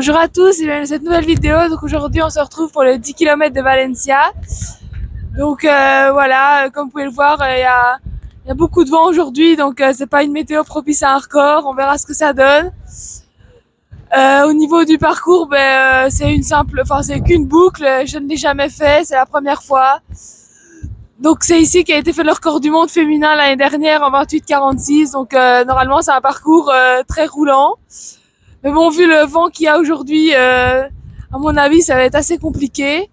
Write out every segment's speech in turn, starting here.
Bonjour à tous et bienvenue dans cette nouvelle vidéo. Donc aujourd'hui on se retrouve pour le 10 km de Valencia. Donc voilà, comme vous pouvez le voir, il y a beaucoup de vent aujourd'hui, donc c'est pas une météo propice à un record. On verra ce que ça donne. Au niveau du parcours, c'est qu'une boucle. Je ne l'ai jamais fait, c'est la première fois. Donc c'est ici qu'a été fait le record du monde féminin l'année dernière en 28,46. Donc normalement c'est un parcours très roulant. Mais bon, vu le vent qu'il y a aujourd'hui, à mon avis, ça va être assez compliqué.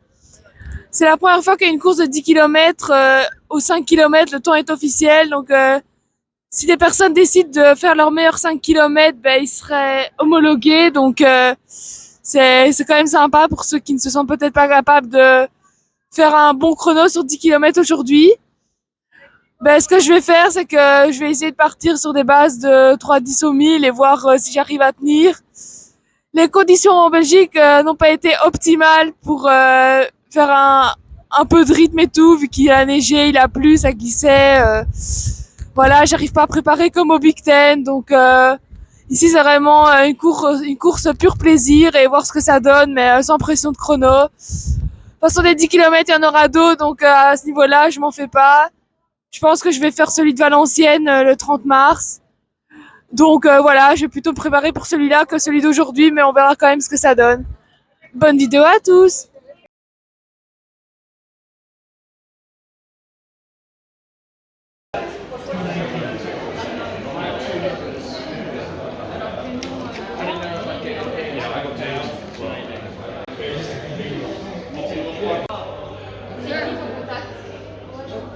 C'est la première fois qu'il y a une course de 10 km aux 5 km, le temps est officiel. Donc si des personnes décident de faire leur meilleur 5 km, ben, ils seraient homologués. Donc c'est quand même sympa pour ceux qui ne se sentent peut-être pas capables de faire un bon chrono sur 10 km aujourd'hui. Ben, ce que je vais faire, c'est que je vais essayer de partir sur des bases de 3,10 au 1000 et voir si j'arrive à tenir. Les conditions en Belgique n'ont pas été optimales pour faire un peu de rythme et tout, vu qu'il a neigé, il a plu, ça glissait. Voilà, j'arrive pas à préparer comme au Big Ten, donc ici c'est vraiment une course pur plaisir et voir ce que ça donne, mais sans pression de chrono. De toute façon, des 10 km, il y en aura d'autres, donc à ce niveau-là, je m'en fais pas. Je pense que je vais faire celui de Valenciennes le 30 mars. Donc voilà, je vais plutôt me préparer pour celui-là que celui d'aujourd'hui, mais on verra quand même ce que ça donne. Bonne vidéo à tous!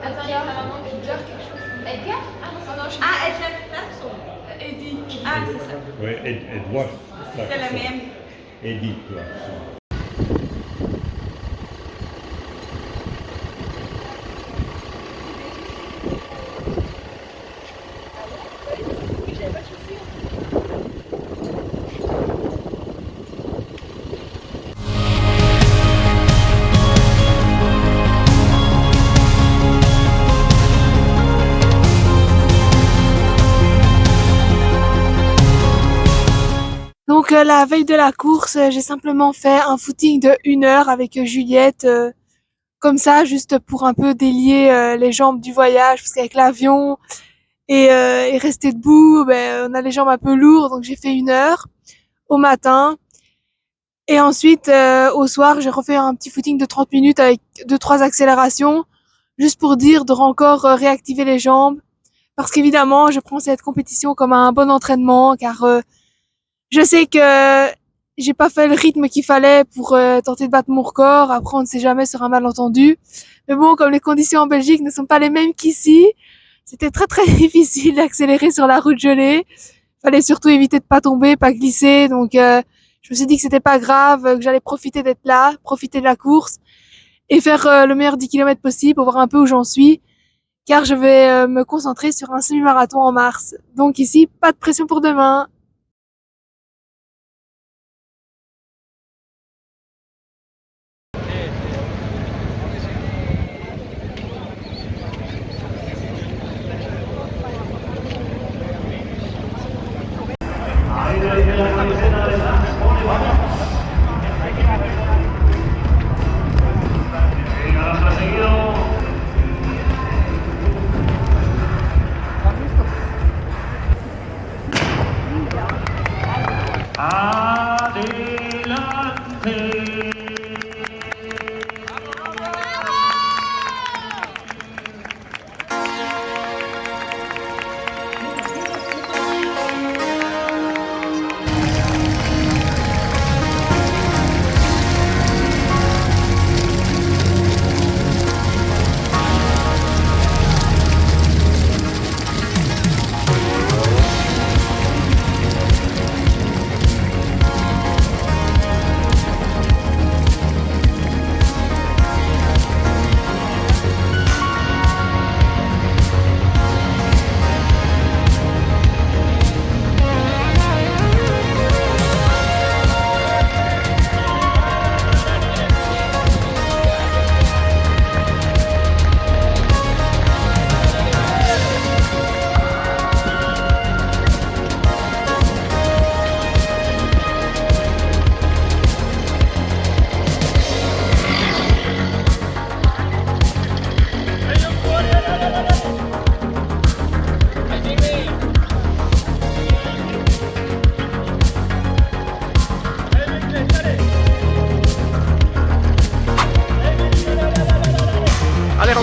Attends, il y a ta maman qui pleure quelque chose. Edgar? Ah, Edgar Clarkson. Eddie. Ah, c'est ça. Oui, Edward. C'est la même. Edith Clarkson. Donc la veille de la course, j'ai simplement fait un footing de 1 heure avec Juliette, comme ça, juste pour un peu délier les jambes du voyage, parce qu'avec l'avion et rester debout, ben, on a les jambes un peu lourdes, donc j'ai fait 1 heure au matin. Et ensuite, au soir, j'ai refait un petit footing de 30 minutes avec 2-3 accélérations, juste pour dire de encore réactiver les jambes. Parce qu'évidemment, je prends cette compétition comme un bon entraînement, car je sais que j'ai pas fait le rythme qu'il fallait pour tenter de battre mon record. Après, on ne sait jamais sur un malentendu. Mais bon, comme les conditions en Belgique ne sont pas les mêmes qu'ici, c'était très très difficile d'accélérer sur la route gelée. Fallait surtout éviter de pas tomber, pas glisser. Donc, je me suis dit que c'était pas grave, que j'allais profiter d'être là, profiter de la course et faire le meilleur 10 km possible pour voir un peu où j'en suis. Car je vais me concentrer sur un semi-marathon en mars. Donc ici, pas de pression pour demain.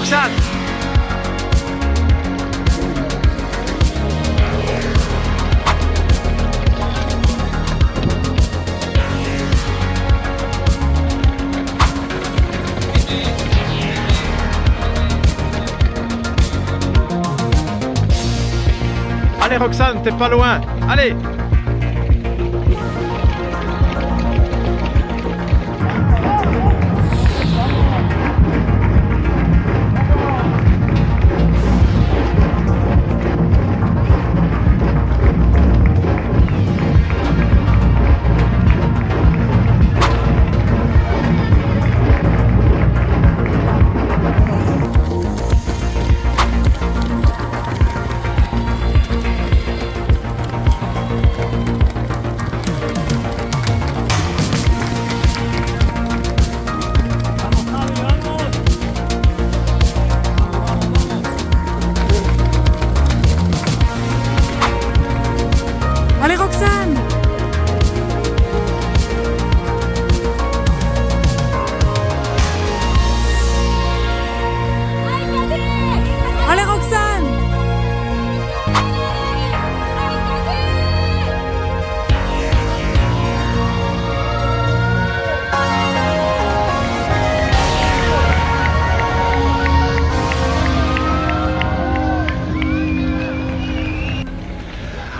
Roxane. Allez Roxane, t'es pas loin. Allez. Allez Roxane! Allez Roxane!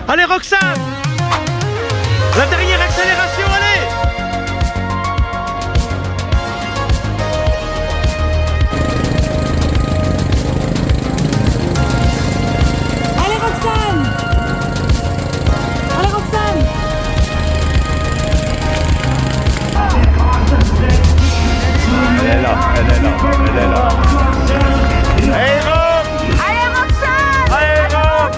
Allez Roxane. La dernière accélération, allez. Allez Roxane! Allez Roxane! Elle est là, elle est là, elle est là. Allez Rox. Allez Roxane! Allez Rox.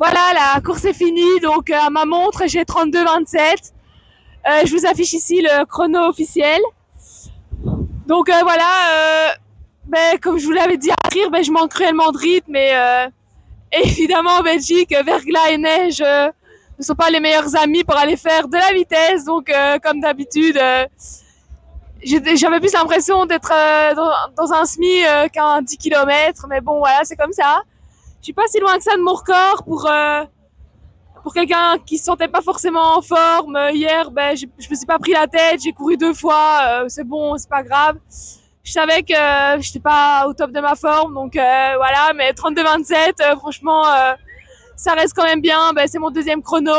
Voilà, la course est finie, donc à ma montre j'ai 32,27. Je vous affiche ici le chrono officiel. Donc voilà, comme je vous l'avais dit à rire, je manque cruellement de rythme, mais évidemment en Belgique, verglas et neige ne sont pas les meilleurs amis pour aller faire de la vitesse, donc comme d'habitude, j'avais plus l'impression d'être dans un semi qu'un 10 km, mais bon voilà, c'est comme ça. Je suis pas si loin que ça de mon record pour quelqu'un qui se sentait pas forcément en forme. Hier, je me suis pas pris la tête, j'ai couru 2 fois, c'est bon, c'est pas grave. Je savais que j'étais pas au top de ma forme, donc voilà, mais 32,27, franchement, ça reste quand même bien. C'est mon deuxième chrono,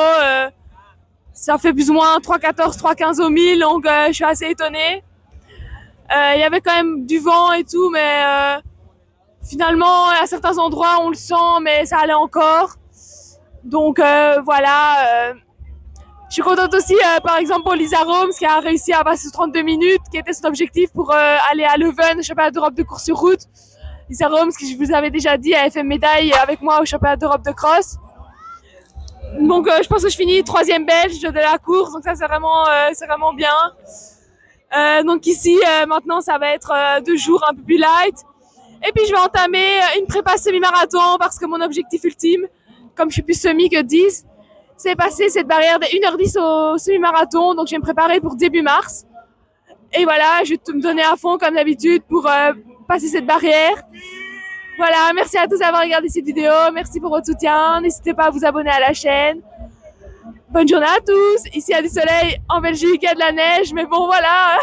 ça fait plus ou moins 3,14, 3,15 au 1000, donc je suis assez étonnée. Il y avait quand même du vent et tout, mais finalement, à certains endroits, on le sent, mais ça allait encore. Donc voilà. Je suis contente aussi, par exemple, pour Lisa Roms qui a réussi à passer 32 minutes, qui était son objectif pour aller à Leuven, championnat d'Europe de course sur route. Lisa Roms, qui je vous avais déjà dit, elle a fait médaille avec moi au championnat d'Europe de cross. Donc je pense que je finis 3e belge de la course, donc ça c'est vraiment bien. Donc ici, maintenant, ça va être 2 jours un peu plus light. Et puis je vais entamer une prépa semi-marathon parce que mon objectif ultime, comme je suis plus semi que 10, c'est passer cette barrière des 1h10 au semi-marathon. Donc je vais me préparer pour début mars. Et voilà, je vais me donner à fond comme d'habitude pour passer cette barrière. Voilà, merci à tous d'avoir regardé cette vidéo. Merci pour votre soutien. N'hésitez pas à vous abonner à la chaîne. Bonne journée à tous. Ici il y a du soleil, en Belgique il y a de la neige, mais bon voilà.